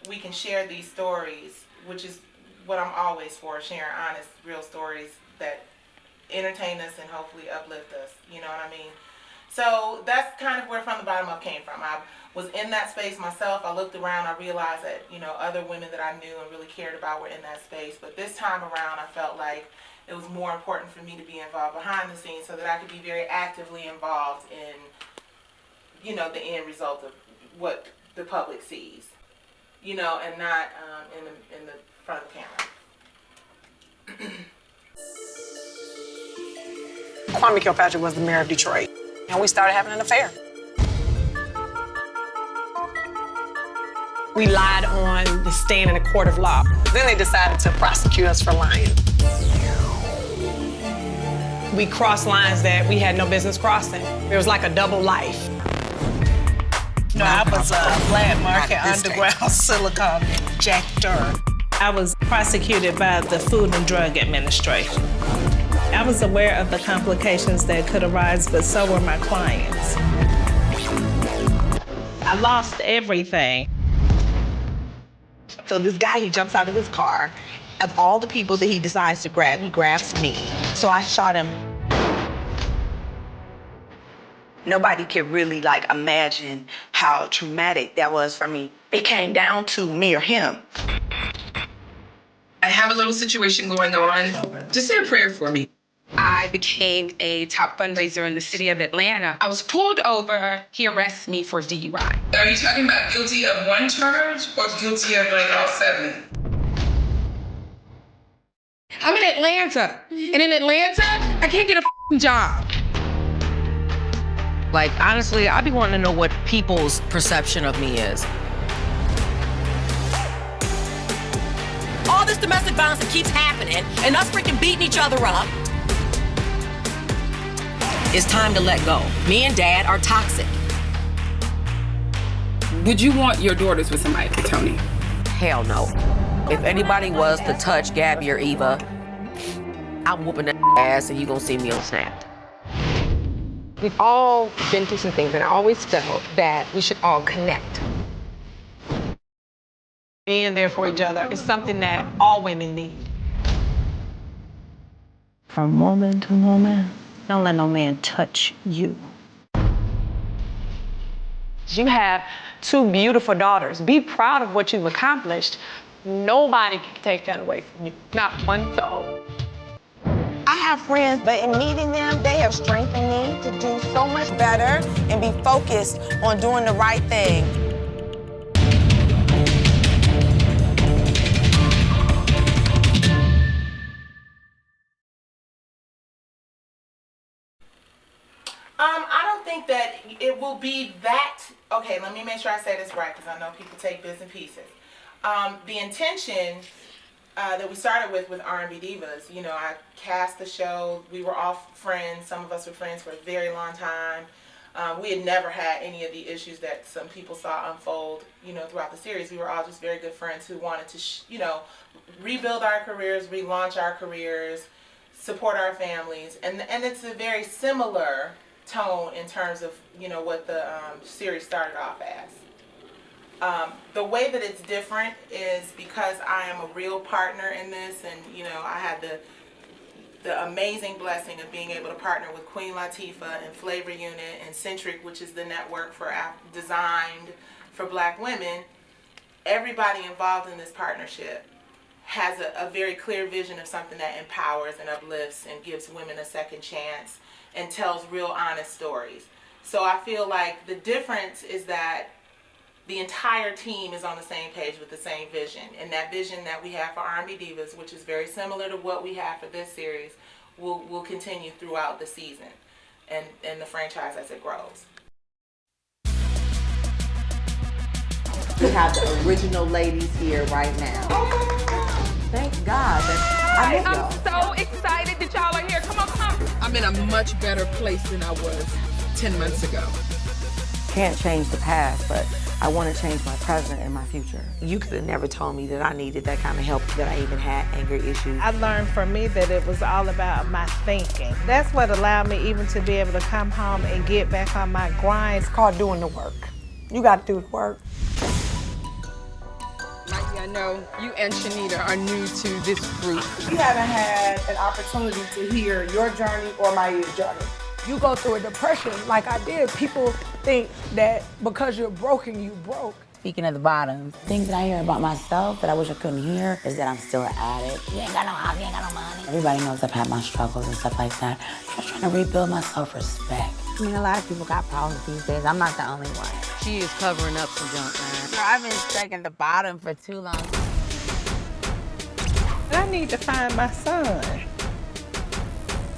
we can share these stories, which is what I'm always for, sharing honest, real stories that entertain us and hopefully uplift us. You know what I mean? So that's kind of where From the Bottom Up came from. I was in that space myself. I looked around. I realized that, other women that I knew and really cared about were in that space. But this time around, I felt like it was more important for me to be involved behind the scenes so that I could be very actively involved in, the end result of what the public sees, and not in the front of the camera. Kwame Kilpatrick was the mayor of Detroit, and we started having an affair. We lied on the stand in a court of law. Then they decided to prosecute us for lying. We crossed lines that we had no business crossing. It was like a double life. I was a black market underground silicone injector. I was prosecuted by the Food and Drug Administration. I was aware of the complications that could arise, but so were my clients. I lost everything. So this guy, he jumps out of his car. Of all the people that he decides to grab, he grabs me. So I shot him. Nobody could really imagine how traumatic that was for me. It came down to me or him. I have a little situation going on. Just say a prayer for me. I became a top fundraiser in the city of Atlanta. I was pulled over. He arrested me for DUI. Are you talking about guilty of one charge or guilty of all 7? I'm in Atlanta. And in Atlanta, I can't get a job. Honestly, I be wanting to know what people's perception of me is. All this domestic violence that keeps happening and us freaking beating each other up. It's time to let go. Me and Dad are toxic. Would you want your daughters with somebody, Tony? Hell no. If anybody was to touch Gabby or Eva, I'm whooping that ass and you gonna see me on Snap. We've all been through some things, and I always felt that we should all connect. Being there for each other is something that all women need. From woman to woman, don't let no man touch you. You have 2 beautiful daughters. Be proud of what you've accomplished. Nobody can take that away from you, not one soul. I have friends, but in meeting them, they have strengthened me to do so much better and be focused on doing the right thing. I don't think that it will be that. Okay, let me make sure I say this right because I know people take bits and pieces. The intention that we started with R&B Divas, I cast the show. We were all friends. Some of us were friends for a very long time. We had never had any of the issues that some people saw unfold, throughout the series. We were all just very good friends who wanted to, rebuild our careers, relaunch our careers, support our families, and it's a very similar tone in terms of what the series started off as. The way that it's different is because I am a real partner in this, and I had the amazing blessing of being able to partner with Queen Latifah and Flavor Unit and Centric, which is the network designed for Black women. Everybody involved in this partnership has a very clear vision of something that empowers and uplifts and gives women a second chance and tells real honest stories. So I feel like the difference is that the entire team is on the same page with the same vision, and that vision that we have for R&B Divas, which is very similar to what we have for this series, will continue throughout the season and the franchise as it grows. We have the original ladies here right now. Thank God that I'm so excited that y'all are here. Come on. I'm in a much better place than I was 10 months ago. can't change the past, but I want to change my present and my future. You could have never told me that I needed that kind of help, that I even had anger issues. I learned for me that it was all about my thinking. That's what allowed me even to be able to come home and get back on my grind. It's called doing the work. You got to do the work. I know you and Shanita are new to this group. You haven't had an opportunity to hear your journey or Maya's journey. You go through a depression like I did, people think that because you're broken, you broke. Speaking of the bottom, things that I hear about myself that I wish I couldn't hear is that I'm still an addict. You ain't got no house, you ain't got no money. Everybody knows I've had my struggles and stuff like that. I'm just trying to rebuild my self-respect. I mean, a lot of people got problems these days. I'm not the only one. She is covering up some junk, man. Girl, I've been stuck in the bottom for too long. I need to find my son.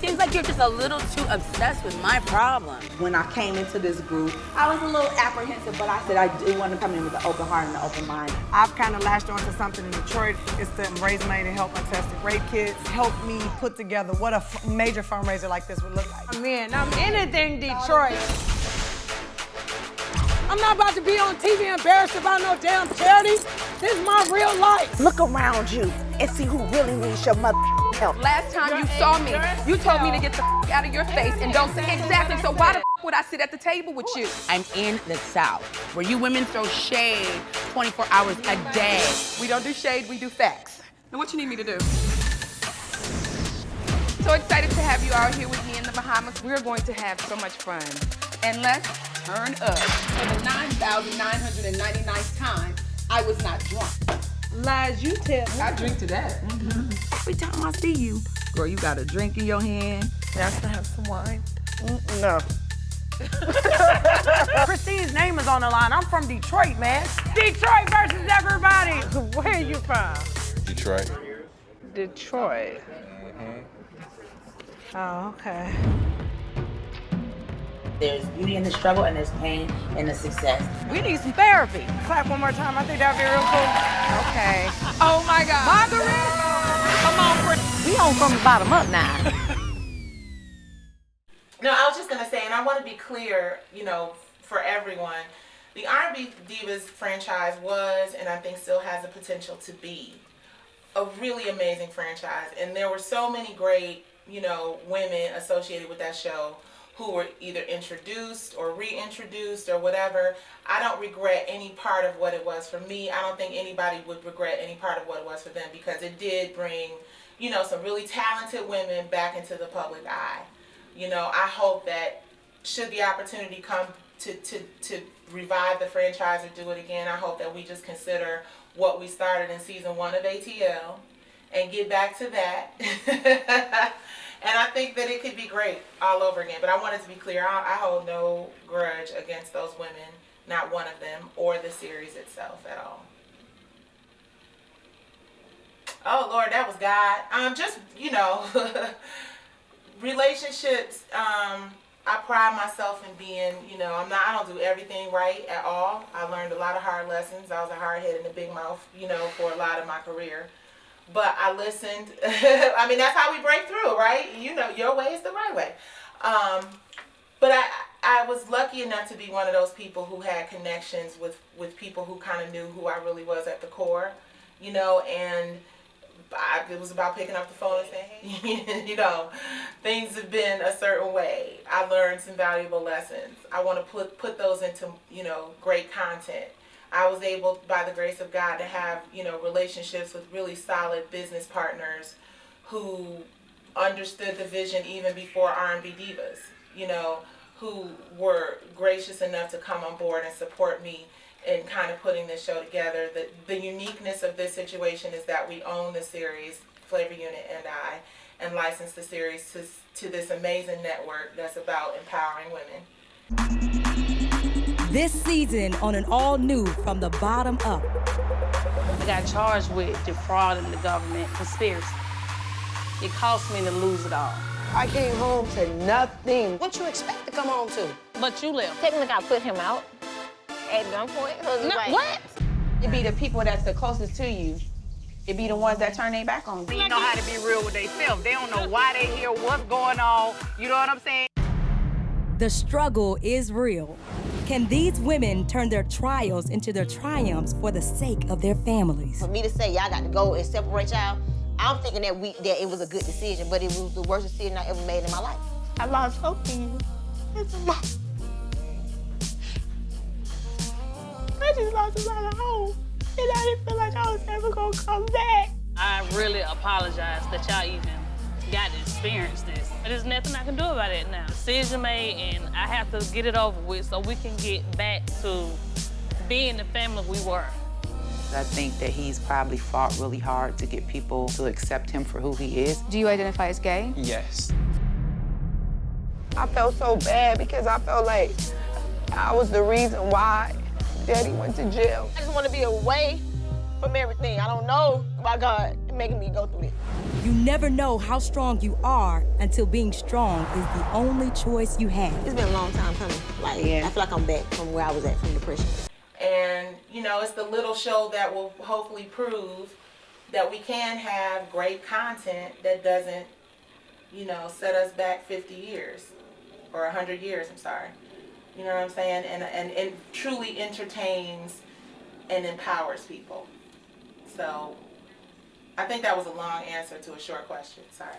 Seems like you're just a little too obsessed with my problem. When I came into this group, I was a little apprehensive, but I said I do want to come in with an open heart and an open mind. I've kind of latched onto something in Detroit. It's to raise money to help untested rape kids. Help me put together what a major fundraiser like this would look like. Man, I'm anything Detroit. I'm not about to be on TV embarrassed about no damn charity. This is my real life. Look around you and see who really needs your mother help. Last time you saw me, you told me to get the out of your face and don't say exactly, so why the would I sit at the table with you? I'm in the South, where you women throw shade 24 hours a day. We don't do shade, we do facts. Now what you need me to do? So excited to have you out here with me in the Bahamas. We're going to have so much fun. And let's turn up. For the 9,999th time, I was not drunk. Lies you tell. I drink to that. Every time I see you, girl, you got a drink in your hand. That's to have some wine. No. Christine's name is on the line. I'm from Detroit, man. Detroit versus everybody. Where are you from? Detroit. Detroit. Oh, okay. There's beauty in the struggle and there's pain in the success. We need some therapy. Clap one more time. I think that'd be real cool. Okay. Oh my God. Marguerite! Come on, Chris. We on from the bottom up now. No, I was just gonna say, and I want to be clear, you know, for everyone, the R&B Divas franchise was, and I think still has the potential to be, a really amazing franchise. And there were so many great, you know, women associated with that show who were either introduced or reintroduced or whatever. I don't regret any part of what it was for me. I don't think anybody would regret any part of what it was for them, because it did bring, you know, some really talented women back into the public eye. You know, I hope that should the opportunity come to revive the franchise or do it again, I hope that we just consider what we started in season 1 of ATL and get back to that. And I think that it could be great all over again. But I wanted to be clear, I hold no grudge against those women, not one of them, or the series itself at all. Oh Lord, that was God. Just, you know, relationships, I pride myself in being, you know, I don't do everything right at all. I learned a lot of hard lessons. I was a hard head and a big mouth, you know, for a lot of my career. But I listened. I mean, that's how we break through, right? You know, your way is the right way. But I was lucky enough to be one of those people who had connections with people who kind of knew who I really was at the core, you know, and it was about picking up the phone and saying, hey, you know, things have been a certain way. I learned some valuable lessons. I want to put those into, you know, great content. I was able, by the grace of God, to have, you know, relationships with really solid business partners who understood the vision even before R&B Divas, you know, who were gracious enough to come on board and support me in kind of putting this show together. The uniqueness of this situation is that we own the series, Flavor Unit and I, and license the series to this amazing network that's about empowering women. This season on an all-new From the Bottom Up. I got charged with defrauding the government, conspiracy. It cost me to lose it all. I came home to nothing. What you expect to come home to? But you left. Technically, I put him out at gunpoint. No, what? It be the people that's the closest to you. It be the ones that turn their back on you. They know how to be real with themselves. They don't know why they here, what's going on. You know what I'm saying? The struggle is real. Can these women turn their trials into their triumphs for the sake of their families? For me to say, y'all got to go and separate y'all, I'm thinking that it was a good decision, but it was the worst decision I ever made in my life. I lost hope in you. It's a lot. I just lost a lot of hope and I didn't feel like I was ever gonna come back. I really apologize that y'all even got to experience this. There's nothing I can do about it now. Decision made, and I have to get it over with so we can get back to being the family we were. I think that he's probably fought really hard to get people to accept him for who he is. Do you identify as gay? Yes. I felt so bad because I felt like I was the reason why Daddy went to jail. I just want to be away from everything. I don't know why God is making me go through it. You never know how strong you are until being strong is the only choice you have. It's been a long time coming. Like, I feel like I'm back from where I was at from depression. And, you know, it's the little show that will hopefully prove that we can have great content that doesn't, you know, set us back 50 years or 100 years, I'm sorry. You know what I'm saying? And it truly entertains and empowers people. So I think that was a long answer to a short question. Sorry.